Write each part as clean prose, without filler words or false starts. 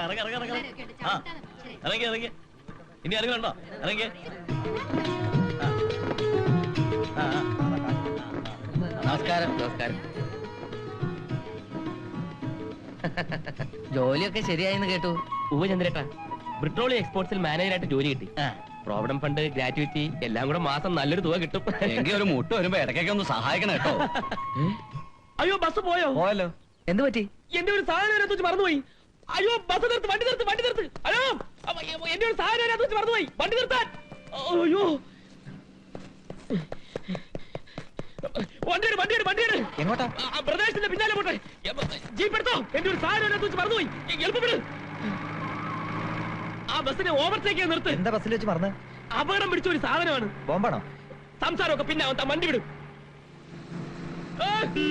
ഇറങ്ങി ഇനി ഇറങ്ങുന്നുണ്ടോ? ഇറങ്ങി. നമസ്കാരം. ജോലിയൊക്കെ ശരിയായെന്ന് കേട്ടു. ചന്ദ്രേട്ടാ, ബ്രിട്ടോളിയം എക്സ്പോർട്സിൽ മാനേജറായിട്ട് ജോലി കിട്ടി. പ്രോവിഡന്റ് ഫണ്ട്, ഗ്രാറ്റുവിറ്റി എല്ലാം കൂടെ മാസം നല്ലൊരു തുക കിട്ടും. എങ്കിൽ ഒരു മുട്ട് വരുമ്പോ ഇടയ്ക്കൊക്കെ ഒന്ന് സഹായിക്കണം കേട്ടോ. അയ്യോ, ബസ് പോയല്ലോ. എന്ത് പറ്റി? എന്റെ ഒരു സാധനം മറന്നുപോയി. അയ്യോ, ബസ് നിർത്ത്, വണ്ടി നിർത്ത്. അയ്യോ, എന്റെ ഒരു സാധനം മറന്നുപോയി, വണ്ടി നിർത്താൻ. അയ്യോ, വണ്ടിയുടെ എങ്ങോട്ടാ? പ്രദേശത്തിന്റെ പിന്നാലെ പോട്ടെ. ജീപ്പ് എടുത്തോ, എന്റെ ഒരു സാധനം മറന്നുപോയി. എളുപ്പപ്പെട്. ആ ബസ്സിനെ ഓവർടേക്ക് നിർത്ത്. എന്താ ബസ്സിൽ വെച്ച് മറന്ന്? അപകടം പിടിച്ച ഒരു സാധനമാണ്. ബോംബാണോ? സംസാരമൊക്കെ പിന്നെ വണ്ടി വിടും.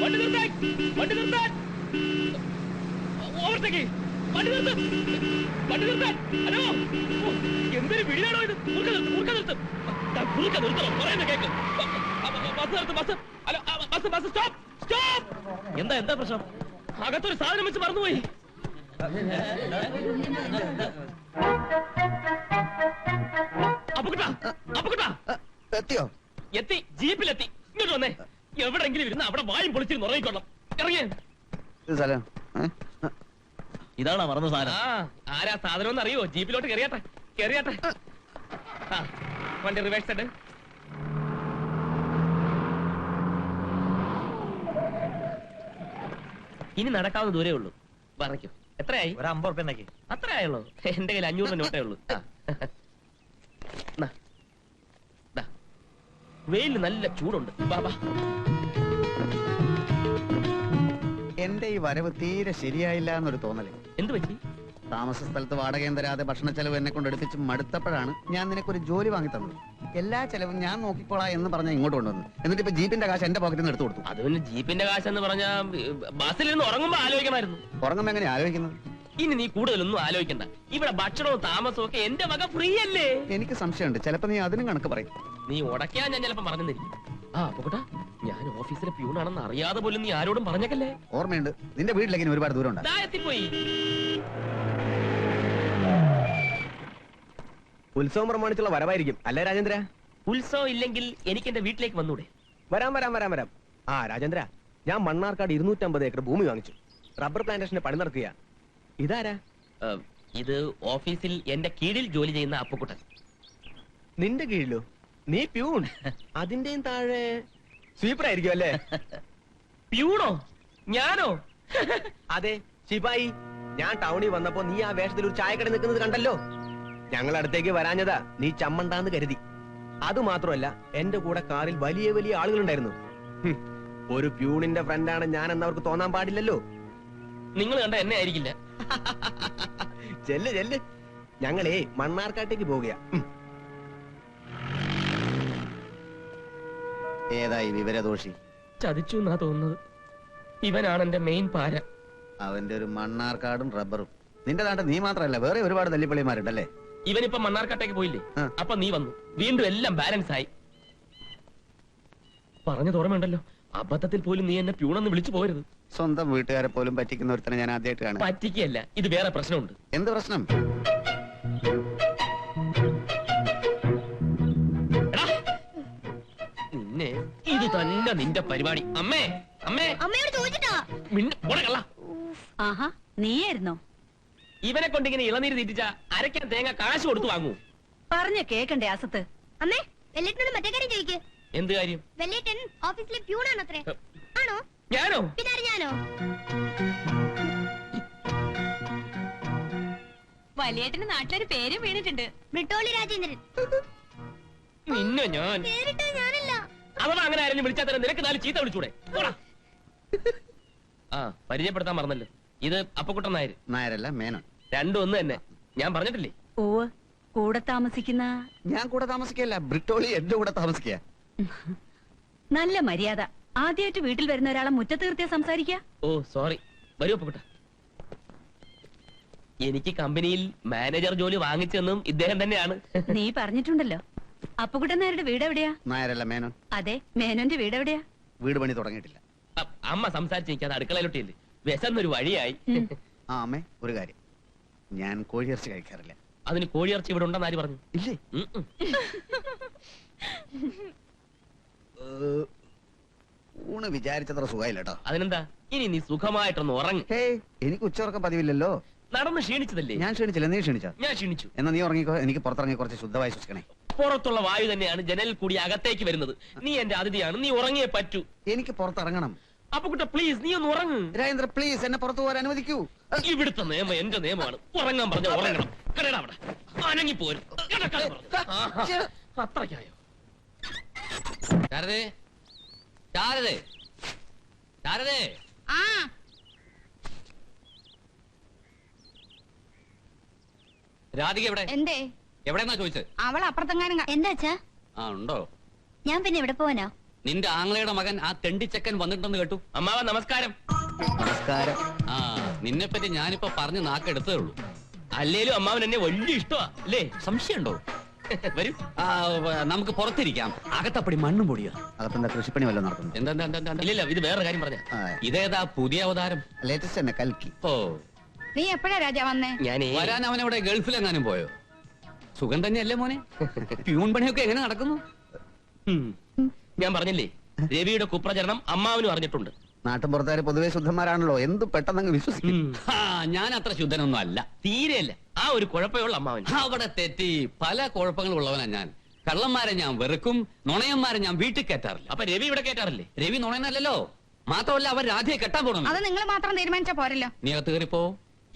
വണ്ടി നിർത്താൻ. ഓവർടേക്ക്. വണ്ടി നിർത്താൻ. ഹലോ, എന്തൊരു വീടാണോ ഇത്? നിർത്തണം, പറയുന്ന cake. Bus. Hello, bus stop. എന്താ പ്രശ്നം? അകത്തൊരു സാധനം വെച്ച് മറന്നുപോയി. എത്തി, ജീപ്പിലെത്തി. ഇങ്ങോട്ട് വന്നേ. എവിടെങ്കിലും ഇരുന്ന് അവിടെ വായും പൊളിച്ചിരുന്ന് ഉറങ്ങിക്കൊള്ളാം. ഇറങ്ങിയ ഇതാണോ മറന്ന സാധനം? ആരാ സാധനം അറിയോ? ജീപ്പിലോട്ട് കയറിയാട്ടെ. വണ്ടി റിവേഴ്സ് ഇട്. ഇനി നടക്കാവുന്ന ദൂരേ ഉള്ളൂ. പറഞ്ഞോ, എത്രയായി? ഒരു 50 ഉറുപ്പിക. അത്ര ആയുള്ളൂ. എന്റെ കയ്യിൽ 500 നോട്ടേ ഉള്ളൂ. വെയില് നല്ല ചൂടുണ്ട്. ബാബാ, എന്റെ ഈ വരവ് തീരെ ശരിയായില്ല എന്നൊരു തോന്നല്. എന്ത് പറ്റി? താമസ സ്ഥലത്ത് വാടകയും തരാതെ ഭക്ഷണ ചെലവ് എന്നെ കൊണ്ട് എടുപ്പിച്ച് മടുത്തപ്പോഴാണ് ഞാൻ നിനക്കൊരു ജോലി വാങ്ങി തന്നത്. എല്ലാ ചെലവും ഞാൻ നോക്കിക്കോളാം എന്ന് പറഞ്ഞാൽ ഇങ്ങോട്ട് കൊണ്ടുവന്നു. എന്നിട്ട് ഇപ്പൊ ജീപ്പിന്റെ കാശ് എന്റെ പോക്കറ്റിൽ നിന്ന് എടുത്തു കൊടുത്തു. അത് പിന്നെ ജീപ്പിന്റെ കാശ് എന്ന് പറഞ്ഞാ ബസ്സിൽ നിന്ന് ഉറങ്ങുമ്പോ ആലോചിക്കണമായിരുന്നു. ഉറങ്ങുമ്പോ എങ്ങനെ ആലോചിക്കുന്നത്? ഇനി നീ കൂടുതലൊന്നും ആലോചിക്കണ്ട. ഇവിടെ ഭക്ഷണവും താമസവും ഒക്കെ എന്റെ വക ഫ്രീ അല്ലേ? എനിക്ക് സംശയമുണ്ട്, ചിലപ്പോ നീ അതിനും കണക്ക് പറയും. നീ ഉടക്കാൻ ഞാൻ ചിലപ്പോ പറഞ്ഞിരിക്കും. പോകട്ടാ, ഞാൻ ഓഫീസിലെ പ്യൂണാണെന്ന് അറിയാതെ പോലും നീ ആരോടും പറഞ്ഞേക്കല്ലേ. ഓർമ്മയുണ്ട്, നിന്റെ വീട്ടിലേക്ക് ഒരുപാട് ദൂരം ഉണ്ട്. പോയി. ഉത്സവം പ്രമാണിച്ചുള്ള വരവായിരിക്കും അല്ലേ രാജേന്ദ്ര? ഉത്സവം ഇല്ലെങ്കിൽ എനിക്ക് എന്റെ വീട്ടിലേക്ക് വന്നൂടെ? വരാം. രാജേന്ദ്ര, ഞാൻ മണ്ണാർക്കാട് 250 ഏക്കർ ഭൂമി വാങ്ങിച്ചു. റബ്ബർ പ്ലാന്റേഷന്റെ പണി നടക്കുക. ഇതാരാ? ഇത് ഓഫീസിൽ എന്റെ കീഴിൽ ജോലി ചെയ്യുന്ന അപ്പുക്കുട്ടൻ. നിന്റെ കീഴിലോ? നീ പ്യൂൺ. അതിന്റെയും താഴെ സ്വീപ്പർ ആയിരിക്കും അല്ലേ? പ്യൂണോ? ഞാനോ? അതെ, ശിപായി. ഞാൻ ടൗണിൽ വന്നപ്പോ നീ ആ വേഷത്തിൽ ഒരു ചായക്കട നിൽക്കുന്നത് കണ്ടല്ലോ. ഞങ്ങൾ അടുത്തേക്ക് വരാഞ്ഞതാ നീ ചമ്മണ്ടാന്ന് കരുതി. അത് മാത്രമല്ല, എന്റെ കൂടെ കാറിൽ വലിയ വലിയ ആളുകളുണ്ടായിരുന്നു. ഒരു പ്യൂണിന്റെ ഫ്രണ്ടാണ് ഞാൻ എന്നവർക്ക് തോന്നാൻ പാടില്ലല്ലോ. നിങ്ങൾ കണ്ട എന്നെ ആയിരിക്കില്ല. ചെല്ല്. ഞങ്ങളേ മണ്ണാർക്കാട്ടേക്ക് പോവുകയാ. ഏതായി വിവരദോഷി? ചതിച്ചു എന്നാ തോന്നുന്നത്. ഇവനാണ് എന്റെ മെയിൻ പാര. അവന്റെ ഒരു മണ്ണാർക്കാടും റബ്ബറും. നിന്റെ നാട്ടിൽ നീ മാത്രമല്ല, വേറെ ഒരുപാട് തല്ലിപ്പള്ളിമാരുണ്ടല്ലേ? ഇവനിപ്പോ മണ്ണാർക്കാട്ടേക്ക് പോയില്ലേ? അപ്പൊ നീ വന്നു, വീണ്ടും എല്ലാം ബാലൻസ് ആയി. പറഞ്ഞത് ഓർമ്മയുണ്ടല്ലോ, അബദ്ധത്തിൽ പോലും നീ എന്നെ പ്യൂണെന്ന് വിളിച്ചു പോകരുത്. സ്വന്തം വീട്ടുകാരെ പോലും പറ്റിക്കുന്ന ഒരുത്തനെ ഞാൻ ആദ്യമായിട്ട് കാണാം. പറ്റിക്കല്ല, ഇത് വേറെ പ്രശ്നമുണ്ട്. എന്ത് പ്രശ്നം? നിന്നെ ഇത് തന്നെ നിന്റെ പരിപാടി. അമ്മയോട് ചോദിച്ചിട്ടാ? ആഹാ, നീയായിരുന്നോ? ഇവനെ കൊണ്ട് ഇങ്ങനെ ഇളനീര് തീറ്റിച്ച അരയ്ക്കാൻ തേങ്ങ കാശ് കൊടുത്തു വാങ്ങൂ. പറഞ്ഞ കേക്കണ്ടേ അസത്ത്? അമ്മേ, വെല്ലേട്ടനോട് മറ്റേ കാര്യം ചോദിക്ക്. എന്ത് കാര്യം? വെല്ലേട്ടൻ ഓഫീസിലെ പ്യൂണാണത്രേ. ആണോ? ഞാനോ? പിന്നെ ഞാനോ? വലിയേട്ടന് നാട്ടിലൊരു പേരും വീണിട്ടുണ്ട്, ബ്രിട്ടോളി രാജേന്ദ്രൻ. നിന്നെ ഞാൻ പേരിട്ടോ ഞാനല്ല. അഥവാ അങ്ങനെ ആരെങ്കിലും വിളിച്ചാൽ തന്നെ നിനക്ക് 4 ചീത്ത വിളിച്ചൂടെ? പരിചയപ്പെടുത്താൻ മറന്നല്ലോ, ഇത് അപ്പക്കുട്ടൻ നായർ. നായരല്ല, മേനോൻ. രണ്ടും ഒന്ന് തന്നെ. ഞാൻ പറഞ്ഞിട്ടില്ലേ? ഓ, കൂടെ താമസിക്കുന്ന? ഞാൻ കൂടെ താമസിക്കല്ല, ബ്രിട്ടോളി എന്റെ കൂടെ താമസിക്കുക. നല്ല മര്യാദ. ആദ്യമായിട്ട് വീട്ടിൽ വരുന്ന ഒരാളെ മുറ്റത്ത് നിർത്തിയാ സംസാരിക്കുക? ഓ സോറി. വരൂ അപ്പക്കുട്ട. എനിക്ക് കമ്പനിയിൽ മാനേജർ ജോലി വാങ്ങിച്ചെന്നും ഇദ്ദേഹം തന്നെയാണ്. നീ പറഞ്ഞിട്ടുണ്ടല്ലോ. അപ്പക്കുട്ടൻ നായരുടെ വീട് എവിടെയാ? നായരല്ല, മേനോൻ. അതെ, മേനോന്റെ വീട് എവിടെയാ? വീട് പണി തുടങ്ങിയിട്ടില്ല. അമ്മ സംസാരിച്ച് നിൽക്കാതെ അടുക്കളയിലൊട്ടിയല്ലേ, വിശന്നൊരു വഴിയായി. അമ്മേ, ഒരു കാര്യം. ഞാൻ കോഴിയിറച്ചി കഴിക്കാറില്ല. അതിന് കോഴിയിറച്ചി ഇവിടെ ഉണ്ടെന്ന് ആര് പറഞ്ഞു? ഇല്ലേ? ഉം, ഉം. ഊണ് വിചാരിച്ചത്ര സുഖമില്ല കേട്ടോ. അതിനെന്താ, ഇനി നീ സുഖമായിട്ടൊന്ന് ഉറങ്ങ്. ഹേയ്, എനിക്ക് ഉച്ചവർക്കം പതിവില്ലല്ലോ. നടന്ന് ക്ഷീണിച്ചതല്ലേ? ഞാൻ ക്ഷണിച്ചില്ല, നീ ക്ഷണിച്ച. ഞാൻ ക്ഷീണിച്ചു. എന്നാ നീ ഉറങ്ങിക്കോ, എനിക്ക് പുറത്തിറങ്ങി കുറച്ച് ശുദ്ധമായി ശ്വസിക്കണേ. പുറത്തുള്ള വായു തന്നെയാണ് ജനലിൽ കൂടി അകത്തേക്ക് വരുന്നത്. നീ എന്റെ അതിഥിയാണ്, നീ ഉറങ്ങിയേ പറ്റൂ. എനിക്ക് പുറത്തിറങ്ങണം. അപ്പൊ കുട്ട പ്ലീസ് നീ ഒന്ന് ഉറങ്ങ്. രാജേന്ദ്ര പ്ലീസ് എന്നെ പുറത്തു പോകാൻ അനുവദിക്കൂ. ഇവിടുത്തെ നിയമം എന്റെ നിയമമാണ്. ഉറങ്ങാൻ പറഞ്ഞ ഉറങ്ങണം. കടടാ അവിടെ അനങ്ങി പോരും. അത്രയ്ക്കായോ? ശാരദേ, ശാരദേ, ശാരദേ. ആ രാധിക എവിടെ? എന്തേ? എവിടെന്നാ ചോദിച്ചത്? അവൾ അപ്പുറത്തെങ്ങാനും എന്താ അച്ഛാ? ആ ഉണ്ടോ? ഞാൻ പിന്നെ എവിടെ പോവാനോ? നിന്റെ ആങ്ങളയുടെ മകൻ ആ തെണ്ടിച്ചക്കൻ വന്നിട്ടുണ്ടെന്ന് കേട്ടു. അമ്മാവ നമസ്കാരം. നമസ്കാരം. ആ നിന്നെ പറ്റി ഞാനിപ്പോ പറഞ്ഞ് നാക്കെടുത്തേ ഉള്ളൂ. അല്ലേലും അമ്മാവൻ എന്നെ വലിയ ഇഷ്ടമാ അല്ലേ? സംശയമുണ്ടോ? വരൂ. നമുക്ക് പുറത്തിരിക്കാം. അകത്തപ്പടി മണ്ണും പൊടിയാ. അകത്തെന്താ കൃഷിപ്പണി വല്ലതും നടക്കുന്നു? എന്താ ഇല്ലില്ല, ഇത് വേറെ കാര്യം പറഞ്ഞ. ഇതേതാ പുതിയ അവതാരം? ലേറ്റസ്റ്റ് തന്നെ കൽക്കി. ഓ, നീ എപ്പോഴാ രാജാ വന്നേ? ഞാനേ വരാൻ അവനവിടെ ഗൾഫിലെങ്ങാനും പോയോ? സുഖം തന്നെയല്ലേ മോനെ? പ്യൂൺ പണിയൊക്കെ എങ്ങനെ നടക്കുന്നു? ഉം. ഞാൻ പറഞ്ഞില്ലേ, രവിയുടെ കുപ്രചരണം അമ്മാവനും അറിഞ്ഞിട്ടുണ്ട്. നാട്ടും പുറത്തുകാർ പൊതുവെ ശുദ്ധന്മാരാണല്ലോ, എന്ത് പെട്ടെന്ന് വിശ്വസിക്കും. ഞാൻ അത്ര ശുദ്ധനൊന്നും അല്ല. തീരെയല്ല. ആ ഒരു കുഴപ്പമുള്ള അമ്മാവൻ. അവിടെ തെറ്റി. പല കുഴപ്പങ്ങളും ഉള്ളവനാ ഞാൻ. കള്ളന്മാരെ ഞാൻ വെറുക്കും, നുണയന്മാരെ ഞാൻ വീട്ടിൽ കയറ്റാറില്ല. അപ്പൊ രവി ഇവിടെ കേട്ടാറില്ലേ? രവി നുണയനല്ലല്ലോ. മാത്രമല്ല അവർ രാധയെ കെട്ടാൻ പോകണം. അത് നിങ്ങൾ മാത്രം തീരുമാനിച്ചാ പോരല്ലോ. നീ അകത്ത് കയറിപ്പോ.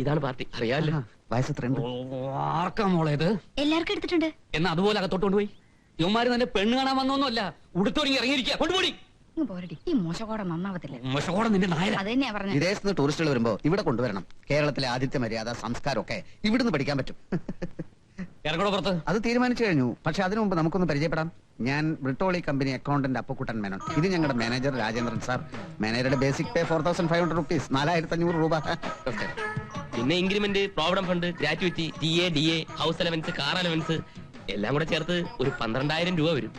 ഇതാണ് പാർട്ടി, അറിയാലോ. വയസ്സെത്രയുണ്ട്? ആർക്കാ മോളേത്? എല്ലാവർക്കും എടുത്തിട്ടുണ്ട്. എന്നാ അതുപോലെ അകത്തോട്ട് കൊണ്ടുപോയി. ഇവന്മാര് തന്നെ പെണ്ണ് കാണാൻ വന്നൊന്നുമല്ല, ഉടുത്തൊരുങ്ങി ഇറങ്ങിയിരിക്കുക. കൊണ്ടുപോടി. പോരടി, ഈ മോശക്കോടെ നന്നാവത്തില്ല. മോശക്കോടെ നിന്റെ നായര. അത് തന്നെയാ പറഞ്ഞത്. വിദേശത്ത് നിന്ന് ടൂറിസ്റ്റുകൾ വരുമ്പോ ഇവിടെ കൊണ്ടുവരണം. കേരളത്തിലെ ആതിഥ്യ മര്യാദ സംസ്കാരം ഒക്കെ ഇവിടുന്ന് പഠിക്കാൻ പറ്റും. ഇറങ്ങോടെ പുറത്ത്. അത് തീരുമാനിച്ചു കഴിഞ്ഞു. പക്ഷെ അതിനു മുമ്പ് നമുക്കൊന്ന് പരിചയപ്പെടാം. ഞാൻ ബ്രിട്ടോളി കമ്പനി അക്കൗണ്ടന്റ് അപ്പുക്കുട്ടൻ മേനോൻ. ഇത് ഞങ്ങളുടെ മാനേജർ രാജേന്ദ്രൻ സാർ. മാനേജറുടെ ബേസിക് പേ 4500 റുപ്പീസ്, 4500 രൂപ. പിന്നെ increment, provident fund, gratuity, TA, DA, house allowance, car allowance എല്ലാം കൂടെ ചേർത്ത് ഒരു 12,000 രൂപ വരും.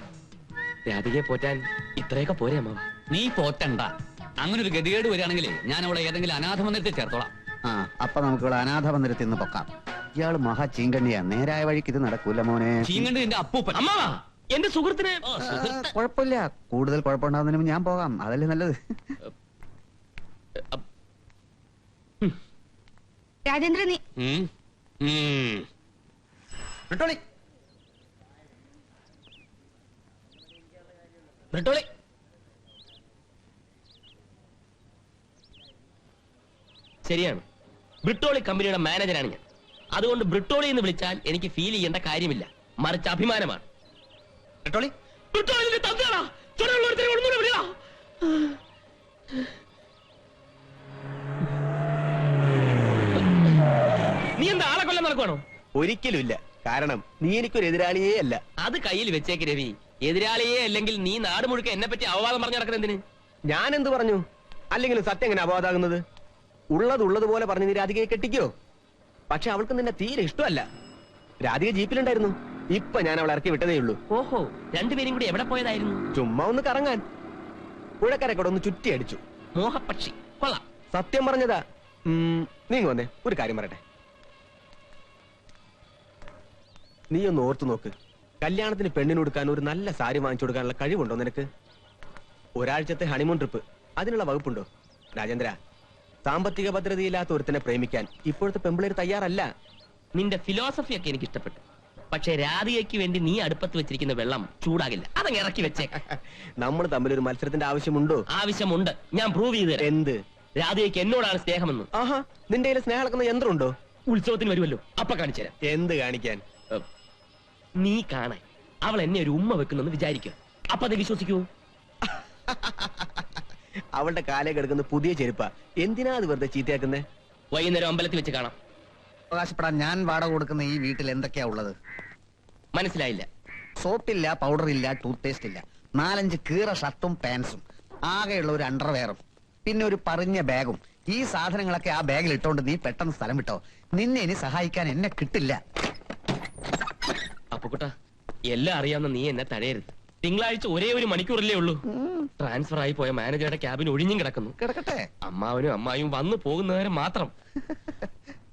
രാധികയെ പോറ്റാൻ ഇത്രയൊക്കെ പോരെ അമ്മ? നീ പോറ്റണ്ട. അങ്ങനെ ഒരു ഗതികേട് വരികയാണെങ്കിൽ ഞാൻ അവിടെ ഏതെങ്കിലും അനാഥ മന്ദിരത്തിൽ ചേർത്തോളാം. ആ, അപ്പൊ നമുക്ക് ഇവിടെ അനാഥ മന്ദിരത്തിൽ നിന്ന് പൊക്കാം. ഇയാള് മഹാ ചീങ്കണ്ണിയാ. നേരായ വഴിക്ക് ഇത് നടക്കൂല മോനെ. ചീങ്ങണ്ട് നിന്റെ അപ്പൂപ്പൻ. അമ്മ എന്റെ സുഹൃത്തിന് കുഴപ്പമില്ല. കൂടുതൽ കുഴപ്പമുണ്ടാകുന്നതിന് ഞാൻ പോകാം. അതല്ലേ നല്ലത്. രാജേന്ദ്രൻ നീ ഉം. ഉം. ബ്രിട്ടോളി, ബ്രിട്ടോളി. ശരിയാണ്, ബ്രിട്ടോളി കമ്പനിയുടെ മാനേജറാണ് ഞാൻ. അതുകൊണ്ട് ബ്രിട്ടോളി എന്ന് വിളിച്ചാൽ എനിക്ക് ഫീൽ ചെയ്യേണ്ട കാര്യമില്ല, മറിച്ച് അഭിമാനമാണ്. ബ്രിട്ടോളി, ബ്രിട്ടോളിന്റെ തന്തയാടാ. ചുടയുള്ളൊരുത്തനെ ഒന്നുകൂടെ വിളിയാ. നീ എന്താ ആളെ കൊല്ലം നടക്കുവാണോ? ഒരിക്കലും ഇല്ല. കാരണം നീ എനിക്കൊരു എതിരാളിയേ അല്ല. അത് കയ്യിൽ വെച്ചേക്ക് രവി. എതിരാളിയെ അല്ലെങ്കിൽ നീ നാട് മുഴുക്ക എന്നെ പറ്റി അവവാദം പറഞ്ഞു നടക്കുന്ന എന്തിന്? ഞാൻ എന്ത് പറഞ്ഞു? അല്ലെങ്കിലും സത്യം എങ്ങനെ അപവാദാകുന്നത്? ഉള്ളതുപോലെ പറഞ്ഞ് നീ രാധികയെ കെട്ടിക്കോ. പക്ഷെ അവൾക്ക് നിന്നെ തീരെ ഇഷ്ടമല്ല. രാധിക ജീപ്പിലുണ്ടായിരുന്നു. ഇപ്പൊ ഞാൻ അവളെ ഇറക്കി വിട്ടതേ ഉള്ളൂ. ഓഹോ, രണ്ടുപേരും കൂടി എവിടെ പോയതായിരുന്നു? ചുമ്മാ ഒന്ന് കറങ്ങാൻ. പുഴക്കരക്കൂടെ ഒന്ന് ചുറ്റി അടിച്ചു. മോഹപക്ഷി കൊള്ളാം. സത്യം പറഞ്ഞതാ. നീങ്ങ വന്നേ, ഒരു കാര്യം പറയട്ടെ. നീ ഒന്ന് ഓർത്തു നോക്ക്. കല്യാണത്തിന് പെണ്ണിന് കൊടുക്കാൻ ഒരു നല്ല സാരി വാങ്ങിച്ചു കൊടുക്കാനുള്ള കഴിവുണ്ടോ നിനക്ക്? ഒരാഴ്ചത്തെ ഹണിമൂൺ ട്രിപ്പ്, അതിനുള്ള വകുപ്പുണ്ടോ? രാജേന്ദ്ര, സാമ്പത്തിക ഭദ്രതയില്ലാത്ത ഒരുത്തനെ പ്രേമിക്കാൻ ഇപ്പോഴത്തെ പെമ്പിളേര് തയ്യാറല്ല. നിന്റെ ഫിലോസഫി ഒക്കെ എനിക്ക് ഇഷ്ടപ്പെട്ടു. പക്ഷെ രാധികയ്ക്ക് വേണ്ടി നീ അടുപ്പത്ത് വെച്ചിരിക്കുന്ന വെള്ളം ചൂടാകില്ല. അതങ്ങ് ഇറക്കി വെച്ചേക്ക. നമ്മൾ തമ്മിൽ ഒരു മത്സരത്തിന്റെ ആവശ്യമുണ്ടോ? ആവശ്യമുണ്ട്. ഞാൻ പ്രൂവ് ചെയ്തു തരാം. എന്ത്? രാധികയ്ക്ക് എന്നോടാണ് സ്നേഹമെന്ന്. ആഹാ, നിന്റെ കയ്യിൽ സ്നേഹം അളക്കുന്ന യന്ത്രമുണ്ടോ? ഉത്സവത്തിന് വരുമല്ലോ, അപ്പൊ കാണിച്ചു തരാം. എന്ത് കാണിക്കാൻ? നീ കാണാൻ അവൾ എന്നെ ഒരു ഉമ്മ വെക്കുന്നെന്ന് വിചാരിക്കുക. അപ്പൊ അത് വിശ്വസിക്കൂ? അവളുടെ കാലേ കിടക്കുന്ന പുതിയ ചെരുപ്പ. എന്തിനാ അത് വെറുതെ ചീത്തയാക്കുന്നേ? വൈകുന്നേരം അമ്പലത്തിൽ വെച്ച് കാണാം. അവകാശപ്പെടാൻ ഞാൻ വാടക കൊടുക്കുന്ന ഈ വീട്ടിൽ എന്തൊക്കെയാ ഉള്ളത്? മനസ്സിലായില്ല. സോപ്പില്ല, പൗഡർ ഇല്ല, ടൂത്ത് പേസ്റ്റ് ഇല്ല, 4-5 കീറ ഷർട്ടും പാൻസും, ആകെയുള്ള ഒരു അണ്ടർവെയറും, പിന്നെ ഒരു പറഞ്ഞ ബാഗും. ഈ സാധനങ്ങളൊക്കെ ആ ബാഗിൽ ഇട്ടോണ്ട് നീ പെട്ടെന്ന് സ്ഥലം വിട്ടോ. നിന്നെ ഇനി സഹായിക്കാൻ എന്നെ കിട്ടില്ല. അപ്പുക്കുട്ട, എല്ലാം അറിയാവുന്ന നീ എന്നെ തടയരുത്. തിങ്കളാഴ്ച ഒരേ ഒരു മണിക്കൂറല്ലേ ഉള്ളൂ. ട്രാൻസ്ഫർ ആയി പോയ മാനേജറുടെ ക്യാബിൻ ഒഴിഞ്ഞും കിടക്കുന്നു. കിടക്കട്ടെ. അമ്മാവനും അമ്മായും വന്നു പോകുന്നവരെ മാത്രം.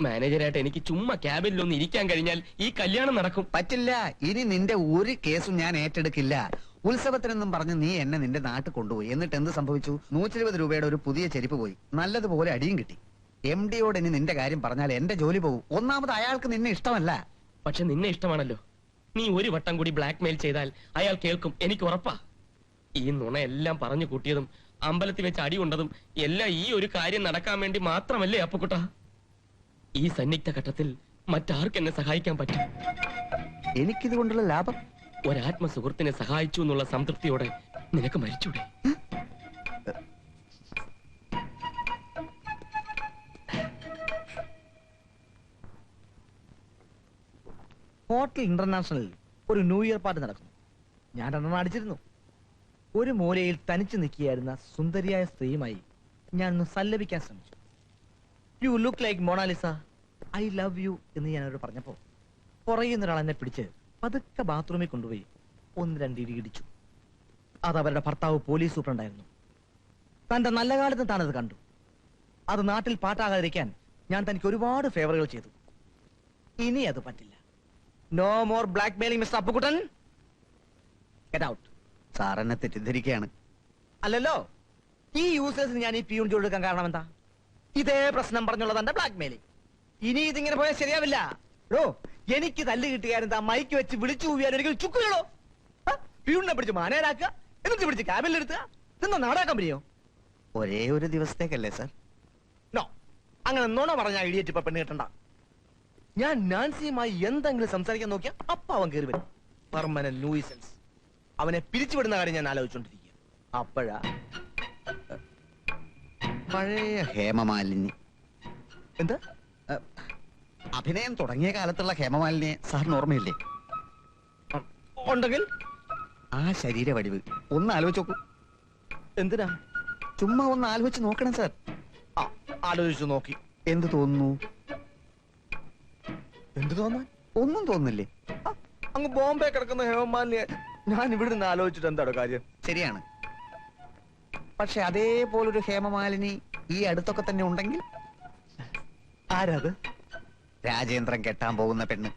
മാനേജരായിട്ട് എനിക്ക് ചുമ്മാ ക്യാബിനിലൊന്ന് ഇരിക്കാൻ കഴിഞ്ഞാൽ ഈ കല്യാണം നടക്കും. പറ്റില്ല. ഇനി നിന്റെ ഒരു കേസും ഞാൻ ഏറ്റെടുക്കില്ല. ഉത്സവത്തിനെന്നും പറഞ്ഞ് നീ എന്നെ നിന്റെ നാട്ടിൽ കൊണ്ടുപോയി. എന്നിട്ട് എന്ത് സംഭവിച്ചു? 120 രൂപയുടെ ഒരു പുതിയ ചെരുപ്പ് പോയി. നല്ലതുപോലെ അടിയും കിട്ടി. MD-യോട് ഇനി നിന്റെ കാര്യം പറഞ്ഞാൽ എന്റെ ജോലി പോകും. ഒന്നാമത് അയാൾക്ക് നിന്നെ ഇഷ്ടമല്ല. പക്ഷെ നിന്നെ ഇഷ്ടമാണല്ലോ. നീ ഒരു വട്ടം കൂടി ബ്ലാക്ക് മെയിൽ ചെയ്താൽ അയാൾ കേൾക്കും, എനിക്ക് ഉറപ്പാ. ഈ നുണ എല്ലാം പറഞ്ഞു കൂട്ടിയതും അമ്പലത്തിൽ വെച്ച് അടി കൊണ്ടതും എല്ലാം ഈ ഒരു കാര്യം നടക്കാൻ വേണ്ടി മാത്രമല്ലേ അപ്പുക്കുട്ട? ഈ സന്നിഗ്ധ ഘട്ടത്തിൽ മറ്റാർക്ക് എന്നെ സഹായിക്കാൻ പറ്റും? എനിക്കിത് കൊണ്ടുള്ള ലാഭം? ഒരാത്മ സുഹൃത്തിനെ സഹായിച്ചു എന്നുള്ള സംതൃപ്തിയോടെ നിനക്ക് മരിച്ചൂടെ? ഹോട്ടൽ ഇന്റർനാഷണലിൽ ഒരു ന്യൂ ഇയർ പാർട്ടി നടക്കുന്നു. ഞാൻ 2 അടിച്ചിരുന്നു. ഒരു മൂലയിൽ തനിച്ചു നിൽക്കുകയായിരുന്ന സുന്ദരിയായ സ്ത്രീയുമായി ഞാൻ ഒന്ന് സല്ലപിക്കാൻ ശ്രമിച്ചു. You look like Mona Lisa, I love you എന്ന് ഞാൻ അവരോട് പറഞ്ഞപ്പോ പുറയുന്ന ഒരാൾ എന്നെ പിടിച്ച് പതുക്കെ ബാത്റൂമിൽ കൊണ്ടുപോയി 1-2 ഇടി ഇടിച്ചു. അത് അവരുടെ ഭർത്താവ് പോലീസ് സൂപ്രണ്ടായിരുന്നു. തന്റെ നല്ല കാലത്ത് താനത് കണ്ടു. അത് നാട്ടിൽ പാട്ടാകാതിരിക്കാൻ ഞാൻ തനിക്ക് ഒരുപാട് ഫേവറുകൾ ചെയ്തു. ഇനി അത് പറ്റില്ല. No more blackmailing mister Appukuttan. Get out. Sir എന്നെ തെറ്റിദ്ധരിക്കുകയാണ്. അല്ലല്ലോ, ഈ യൂസേഴ്സിന് ഞാൻ ഈ പിയൂൺ ജോലി എടുക്കാൻ കാരണം എന്താ? ഇതേ പ്രശ്നം പറഞ്ഞുള്ളത് എന്റെ ബ്ലാക്ക് മെയിലിംഗ്. ഇനി ഇതിങ്ങനെ പോയാൽ ശരിയാവില്ല. ഓ, എനിക്ക് തല്ല് കിട്ടുകാരെന്താ മൈക്ക് വെച്ച് വിളിച്ചു പോയാൽ ഒരിക്കലും ചുക്കുകളോ? പിയൂണിനെ പിടിച്ച് മാനേരാക്കുക, എന്നിട്ട് പിടിച്ച് ക്യാബിനിലെടുത്തുക. ഇതെന്താ നാടാക്കാൻ പറ്റിയോ? ഒരേ ഒരു ദിവസത്തേക്കല്ലേ സാർ? നോ, അങ്ങനെ നുണ പറഞ്ഞാൽ ഇടിയേറ്റ് ഇപ്പൊ പെണ്ണ് കിട്ടണ്ട. ഞാൻ നാൻസിയുമായി എന്തെങ്കിലും സംസാരിക്കാൻ നോക്കിയാൽ അപ്പ അവൻ കയറി വരും. Permanent nuisance. അവനെ പിരിച്ചുവിടുന്ന കാര്യം ഞാൻ ആലോചിച്ചോണ്ടിരിക്കുക. അപ്പോഴാ പഴയ ഹേമമാലിനി. എന്താ? അഭിനയം തുടങ്ങിയ കാലത്തുള്ള ഹേമമാലിനിയെ സാറിന് ഓർമ്മയില്ലേ? ഉണ്ടെങ്കിൽ ആ ശരീര വടിവ് ഒന്ന് ആലോചിച്ച് നോക്കൂ. എന്തിനാ? ചുമ്മാ ഒന്ന് ആലോചിച്ച് നോക്കണം സാർ. ആ, ആലോചിച്ചു നോക്കി. എന്ത് തോന്നുന്നു? എന്ത് തോന്നാൻ? ഒന്നും തോന്നുന്നില്ലേ? അങ്ങ് ബോംബെ കിടക്കുന്ന ഹേമമാലിനിയെ ഞാൻ ഇവിടെ നിന്ന് ആലോചിച്ചിട്ട് എന്താണോ കാര്യം? ശരിയാണ്. പക്ഷെ അതേപോലൊരു ഹേമമാലിനി ഈ അടുത്തൊക്കെ തന്നെ ഉണ്ടെങ്കിൽ? ആരാത്? രാജേന്ദ്രൻ കെട്ടാൻ പോകുന്ന പെണ്ണ്.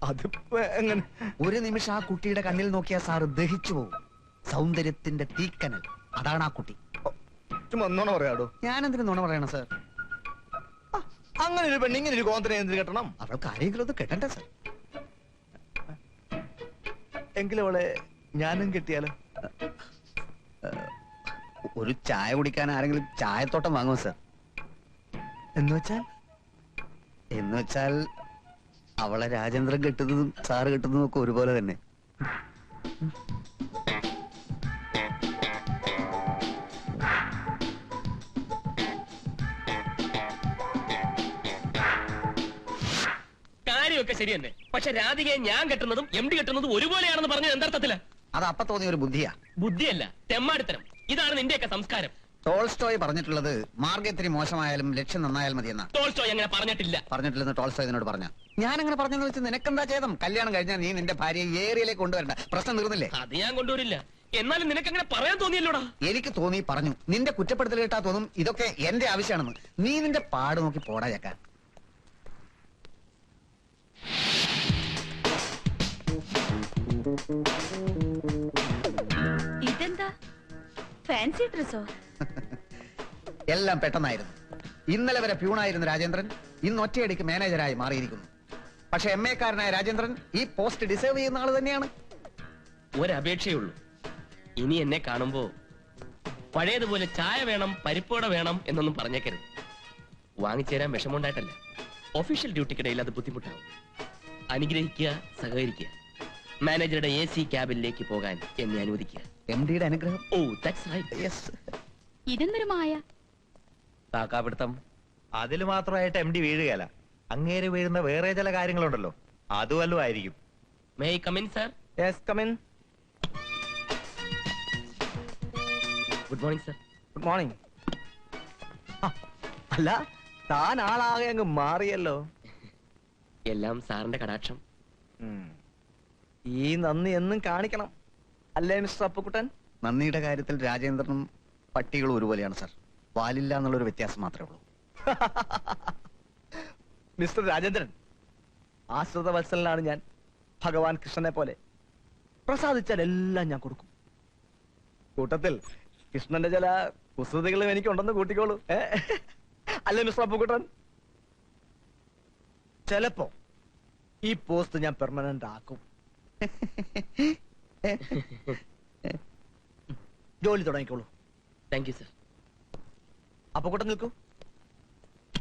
അതിപ്പോ എങ്ങനെ? ഒരു നിമിഷം ആ കുട്ടിയുടെ കണ്ണിൽ നോക്കിയാൽ സാറ് ദഹിച്ചു പോകും. സൗന്ദര്യത്തിന്റെ തീക്കനൽ. അതാണ് ആ കുട്ടി. ചുമ്മാ ഒന്നോണ പറയാടോ. ഞാൻ എന്തിനു നുണ പറയണം സാർ? അങ്ങനെ ഒരു പെണ്ണ് ഇങ്ങനെ ഒരു കോന്തനെ എന്തിനു കെട്ടണം? അവൾക്ക് ആരെങ്കിലും ഒന്ന് കെട്ടണ്ടേ സാർ? എങ്കിലും അവളെ ഞാനും കെട്ടിയാലോ? ഒരു ചായ കുടിക്കാൻ ആരെങ്കിലും ചായത്തോട്ടം വാങ്ങുമോ സാർ? എന്ന് വെച്ചാൽ അവളെ രാജേന്ദ്രൻ കെട്ടുന്നതും സാറ് കെട്ടുന്നതും ഒക്കെ ഒരുപോലെ തന്നെ. കാര്യമൊക്കെ ശരി തന്നെ. പക്ഷെ രാധികയെ ഞാൻ കെട്ടുന്നതും MD കെട്ടുന്നതും ഒരുപോലെയാണെന്ന് പറഞ്ഞത് എന്തർത്ഥത്തില്? അത് അപ്പ തോന്നിയ ഒരു ബുദ്ധിയാ. ബുദ്ധിയല്ല, തെമ്മാടിത്തരം. ഇതാണ് നിന്റെയൊക്കെ സംസ്കാരം. ടോൾസ്റ്റോയ് പറഞ്ഞിട്ടുള്ളത് മാർഗത്തിന് മോശമായാലും ലക്ഷ്യം നന്നായാൽ മതിയെന്നാ. ടോൾസ്റ്റോയ് അങ്ങനെ പറഞ്ഞിട്ടില്ല. പറഞ്ഞിട്ടില്ലെന്ന് ടോൾസ്റ്റോയ് എന്നോട് പറഞ്ഞ. ഞാൻ അങ്ങനെ പറഞ്ഞെന്ന് വെച്ച് നിനക്കെന്താ ചെയ്തം? കല്യാണം കഴിഞ്ഞാൽ നീ നിന്റെ ഭാര്യയെ ഏരിയയിലേക്ക് കൊണ്ടുവരണ്ട. പ്രശ്നം തീർന്നില്ലേ? അത് ഞാൻ കൊണ്ടുവരില്ല. എന്നാലും നിനക്ക് അങ്ങനെ പറയാൻ തോന്നിയല്ലോടാ. എനിക്ക് തോന്നി പറഞ്ഞു. നിന്റെ കുറ്റപ്പെടുത്തൽ കേട്ടാ തോന്നും ഇതൊക്കെ എന്റെ ആവശ്യമാണെന്ന്. നീ നിന്റെ പാട് നോക്കി പോടാ ചക്കാൻ. ഇതെന്താ ഫാൻസി ഡ്രസ്സോ? എല്ലാം പെട്ടെന്നായിരുന്നു. ഇന്നലെ വരെ പ്യൂണായിരുന്ന രാജേന്ദ്രൻ ഇന്ന് ഒറ്റയടിക്ക് മാനേജരായി മാറിയിരിക്കുന്നു. പക്ഷെ MA കാരനായ രാജേന്ദ്രൻ ഈ പോസ്റ്റ് ഡിസേർവ് ചെയ്യുന്ന ആള് തന്നെയാണ്. ഒരപേക്ഷയുള്ളൂ. ഇനി എന്നെ കാണുമ്പോ പഴയതുപോലെ ചായ വേണം, പരിപ്പോട വേണം എന്നൊന്നും പറഞ്ഞേക്കരുത്. വാങ്ങിച്ചേരാൻ വിഷമമുണ്ടായിട്ടല്ല. ഒഫീഷ്യൽ ഡ്യൂട്ടിക്കിടയിൽ അത് ബുദ്ധിമുട്ടാവും. അനുഗ്രഹിക്കുക, സഹകരിക്കുക. മാനേജറുടെ AC ക്യാബിനിലേക്ക് പോകാൻ എന്നെ അനുവദിക്കുക. MD-യുടെ അനുഗ്രഹം. ഓ, ദാറ്റ്സ് റൈറ്റ്. യെസ്. ഇതെന്തൊരു മായ? കാക്കാപിടുത്തം. അതിൽ മാത്രമായിട്ട് MD വീഴുകയല്ല. അങ്ങേര് വീഴുന്ന വേറെ ചില കാര്യങ്ങളുണ്ടല്ലോ, അതുവല്ലോ ആയിരിക്കും. May I come in sir? Yes, come in. Good morning sir. Good morning. അല്ല, താൻ ആളാകെ അങ്ങ് മാറിയല്ലോ. എല്ലാം സാറിന്റെ കടാക്ഷം. ഈ നന്ദി എന്നും കാണിക്കണം അല്ലേ മിസ്റ്റർ അപ്പുക്കുട്ടൻ? നന്ദിയുടെ കാര്യത്തിൽ രാജേന്ദ്രനും പട്ടികളും ഒരുപോലെയാണ് സാർ. വാലില്ല എന്നുള്ളൊരു വ്യത്യാസം മാത്രമേ ഉള്ളൂ. മിസ്റ്റർ രാജേന്ദ്രൻ, ആശ്രിത വത്സലനാണ് ഞാൻ. ഭഗവാൻ കൃഷ്ണനെ പോലെ പ്രസാദിച്ചാൽ എല്ലാം ഞാൻ കൊടുക്കും. കൂട്ടത്തിൽ കൃഷ്ണന്റെ ചില കുസൃതികളും എനിക്കുണ്ടെന്ന് കൂട്ടിക്കോളൂ. അല്ലേ മിസ്റ്റർ അപ്പുക്കുട്ടൻ? ചിലപ്പോ ഈ പോസ്റ്റ് ഞാൻ പെർമനന്റ് ആക്കും. ജോലി തുടങ്ങിക്കോളൂ. Thank you sir. അപ്പുക്കുട്ടൻ നിൽക്കൂ.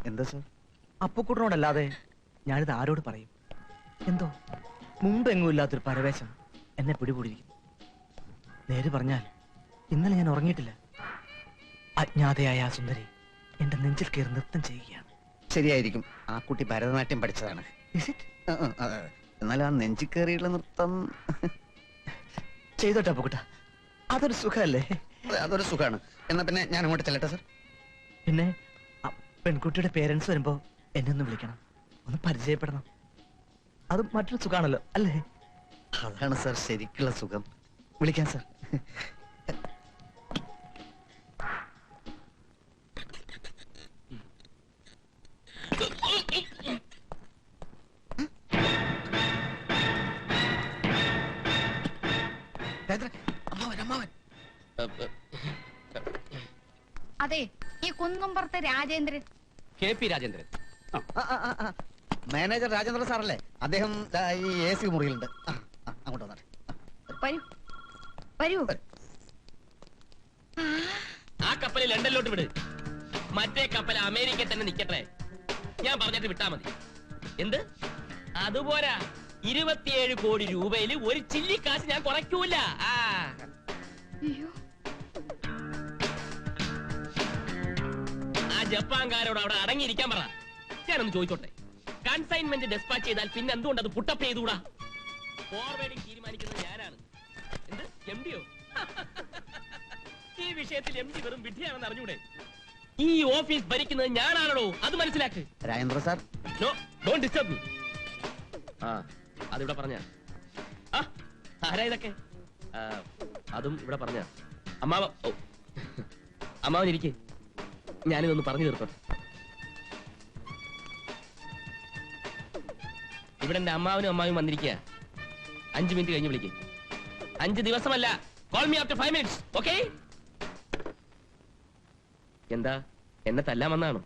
എന്താ സാർ? അപ്പുക്കുട്ടനോടല്ലാതെ ഞാനിത് ആരോട് പറയും? എന്തോ മുമ്പെങ്ങും ഇല്ലാത്തൊരു പരവേശം എന്നെ പിടികൂടിയിരിക്കുന്നു. നേര് പറഞ്ഞാൽ ഇന്നലെ ഞാൻ ഉറങ്ങിയിട്ടില്ല. അജ്ഞാതയായ ആ സുന്ദരി എന്റെ നെഞ്ചിൽ കയറി നൃത്തം ചെയ്യുകയാണ്. ശരിയായിരിക്കും, ആ കുട്ടി ഭരതനാട്യം പഠിച്ചതാണ്. Is it? എന്നാലും ആ നെഞ്ചി കയറിയുള്ള നൃത്തം ചെയ്തോട്ടെ അപ്പുക്കുട്ട, അതൊരു സുഖമല്ലേ? അതൊരു സുഖമാണ്. എന്നാ പിന്നെ ഞാൻ അങ്ങോട്ട് ചെല്ലട്ടെ സാർ. പിന്നെ ആ പെൺകുട്ടിയുടെ പേരൻസ് വരുമ്പോ എന്നെ ഒന്ന് വിളിക്കണം, ഒന്ന് പരിചയപ്പെടണം. അത് മറ്റൊരു സുഖാണല്ലോ അല്ലേ? അതാണ് സാർ ശരിക്കുള്ള സുഖം. വിളിക്കാം സാർ. അമ്മാവൻ അമ്മാവൻ. അതെ, ഈ കുന്നുംപുറത്തെ രാജേന്ദ്രൻ. KP രാജേന്ദ്രൻ. മാനേജർ രാജേന്ദ്ര സാറല്ലേ? അദ്ദേഹം ദാ ഈ AC മുറിയിലുണ്ട്. അങ്ങോട്ട് വന്നാട്ടെ. വരൂ വരൂ. ആ കപ്പല് ലണ്ടനിലോട്ട് വിട്, മറ്റേ കപ്പൽ അമേരിക്കയിൽ തന്നെ നിക്കട്ടെ. ഞാൻ പറഞ്ഞിട്ട് വിട്ടാ മതി. എന്ത്? അതുപോരാ, 27 കോടി രൂപയിൽ ഒരു ചില്ലിക്കാശ് ഞാൻ കുറയ്ക്കൂല. അയ്യോ, ആ ജപ്പാൻകാരോട് അവിടെ അടങ്ങിയിരിക്കാൻ പറ. ഞാനൊന്ന് ചോദിച്ചോട്ടെ, കൺസൈൻമെന്റ് ഡെസ്പാച്ച് ചെയ്താൽ പിന്നെ എന്തുകൊണ്ട് അത് പുട്ടപ്പ് ചെയ്തുകൂടാ? ഫോർവേഡിംഗ് തീരുമാനിക്കുന്നത് ഞാനാണ്. എന്ത് MD യോ? ഈ വിഷയത്തിൽ MD വെറും വിഡ്ഢിയാണെന്ന് അറിഞ്ഞൂടെ? ഈ ഓഫീസ് ഭരിക്കുന്നത് ഞാനാണോ, അത് മനസ്സിലാക്ക്. Rajendra sir, no, don't disturb me. അതിവിടെ പറഞ്ഞ ആരാ ഇതൊക്കെ? അതും ഇവിടെ പറഞ്ഞ അമ്മാവ. അമ്മാവൻ ഇരിക്കേ, ഞാനിതൊന്ന് പറഞ്ഞു തീർത്തോട്ടെ. ഇവിടെ എന്റെ അമ്മാവനും അമ്മാവും വന്നിരിക്കുക. 5 മിനിറ്റ് കഴിഞ്ഞ് വിളിക്കേ. 5 ദിവസമല്ല, call me after 5 minutes. Okay? എന്താ, എന്നെ തല്ലാൻ വന്നാണോ?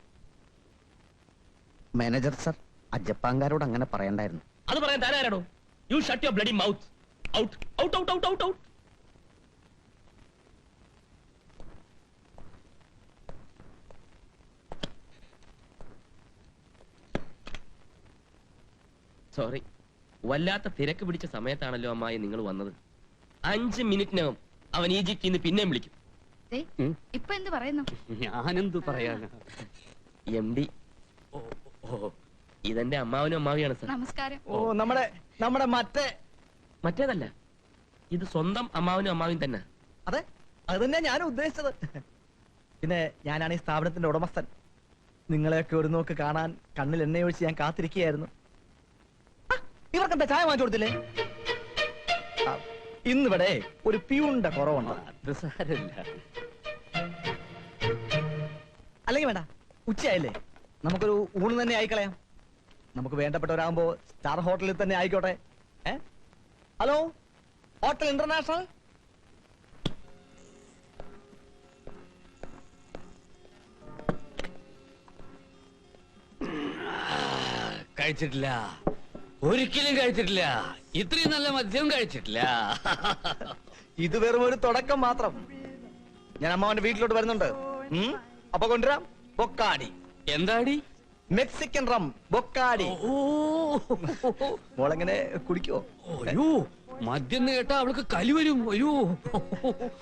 മാനേജർ സാർ, ആ ജപ്പാൻകാരോട് അങ്ങനെ പറയണ്ടായിരുന്നു. അത് പറയാൻ താനാരാണോ? You shut your bloody mouth. Out out out out out out. Sorry, വല്ലാത്ത തിരക്ക് പിടിച്ച സമയത്താണല്ലോ അമ്മായി നിങ്ങൾ വന്നത്. 5 മിനിറ്റിനകം അവൻ ഈജിപ്തിൽ നിന്ന് പിന്നെയും വിളിക്കും. ദേ, ഇപ്പൊ എന്ത് പറയുന്നു? ഞാനെന്തു പറയാനാ? MD. ഇതെന്റെ അമ്മാവനും അമ്മാവിയാണ് സർ. നമസ്കാരം. ഓ, നമ്മുടെ മറ്റേതല്ല, ഇത് സ്വന്തം അമ്മാവനും അമ്മാവിയും തന്നെ. അതെ, അത് തന്നെ ഞാനും ഉദ്ദേശിച്ചത്. പിന്നെ ഞാനാണ് ഈ സ്ഥാപനത്തിന്റെ ഉടമസ്ഥൻ. നിങ്ങളെയൊക്കെ ഒരു നോക്ക് കാണാൻ കണ്ണിൽ എണ്ണയൊഴിച്ച് ഞാൻ കാത്തിരിക്കുകയായിരുന്നു. ഇവർക്കെന്താ ചായ വാങ്ങിച്ചു കൊടുത്തില്ലേ? ഇന്നിവിടെ ഒരു പ്യൂണിന്റെ കുറവുണ്ട്. അത് സാരമില്ല. അല്ലെങ്കിൽ വേണ്ട, ഉച്ചയായില്ലേ, നമുക്കൊരു ഊണ് തന്നെ ആയിക്കളയാം. നമുക്ക് വേണ്ടപ്പെട്ടവരാകുമ്പോ സ്റ്റാർ ഹോട്ടലിൽ തന്നെ ആയിക്കോട്ടെ. Hello, hotel international. കഴിച്ചിട്ടില്ല, ഒരിക്കലും കഴിച്ചിട്ടില്ല. ഇത്രയും നല്ല മദ്യം കഴിച്ചിട്ടില്ല. ഇത് വെറും ഒരു തുടക്കം മാത്രം. ഞാൻ അമ്മാവന്റെ വീട്ടിലോട്ട് വരുന്നുണ്ട്. അപ്പൊ കൊണ്ടുവരാം ബൊക്കാടി. എന്താടി? Mexican rum Bacardi. മോളെങ്ങനെ കുടിക്കോ? അയ്യോ, മദ്യം കേട്ടാ അവൾക്ക് കലി വരും. അയ്യോ,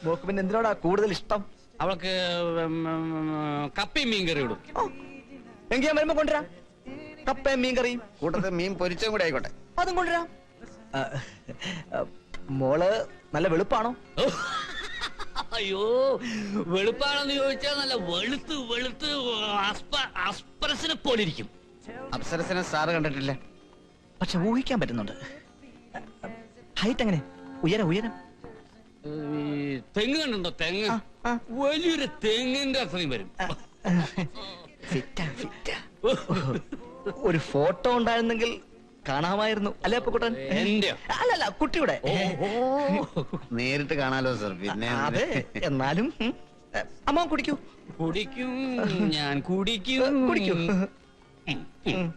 മോക്ക് പിന്നെ എന്തിനോടാ കൂടുതൽ ഇഷ്ടം? അവൾക്ക് കപ്പയും മീൻകറി ഇടും. എങ്കിൽ ഞാൻ വരുമ്പോ കൊണ്ടുവരാം. കപ്പയും മീൻകറിയും കൂട്ടത്തിൽ മീൻ പൊരിച്ചും കൂടെ ആയിക്കോട്ടെ. അതും കൊണ്ടുവരാം. മോള് നല്ല വെളുപ്പാണോ? അയ്യോ, വെളുപ്പാണെന്ന് ചോദിച്ചാൽ നല്ല വെളുത്ത് വെളുത്ത് അസ്പരസിനെ പോലിരിക്കും. അപ്സരസിനെ സാറ് കണ്ടിട്ടില്ല. പക്ഷെ ഊഹിക്കാൻ പറ്റുന്നുണ്ട്. ഹൈറ്റ് എങ്ങനെ? ഉയരം? തെങ്ങ് കണ്ടുണ്ടോ? തെങ്ങ് വലിയൊരു തെങ്ങിന്റെ അത്രയും വരും. ഫിറ്റാ ഫിറ്റാ ഒരു ഫോട്ടോ ഉണ്ടായിരുന്നെങ്കിൽ കാണാമായിരുന്നു അല്ലേ അപ്പുക്കുട്ടൻ? എന്റെയോ? അല്ലല്ല കുട്ടിയുടെ. നേരിട്ട് കാണാലോ സർ. പിന്നെ അതെ എന്നാലും അമ്മ കുടിക്കൂ. കുടിക്കും, ഞാൻ കുടിക്കും. കുടിക്കൂ. ഉം, ഉം.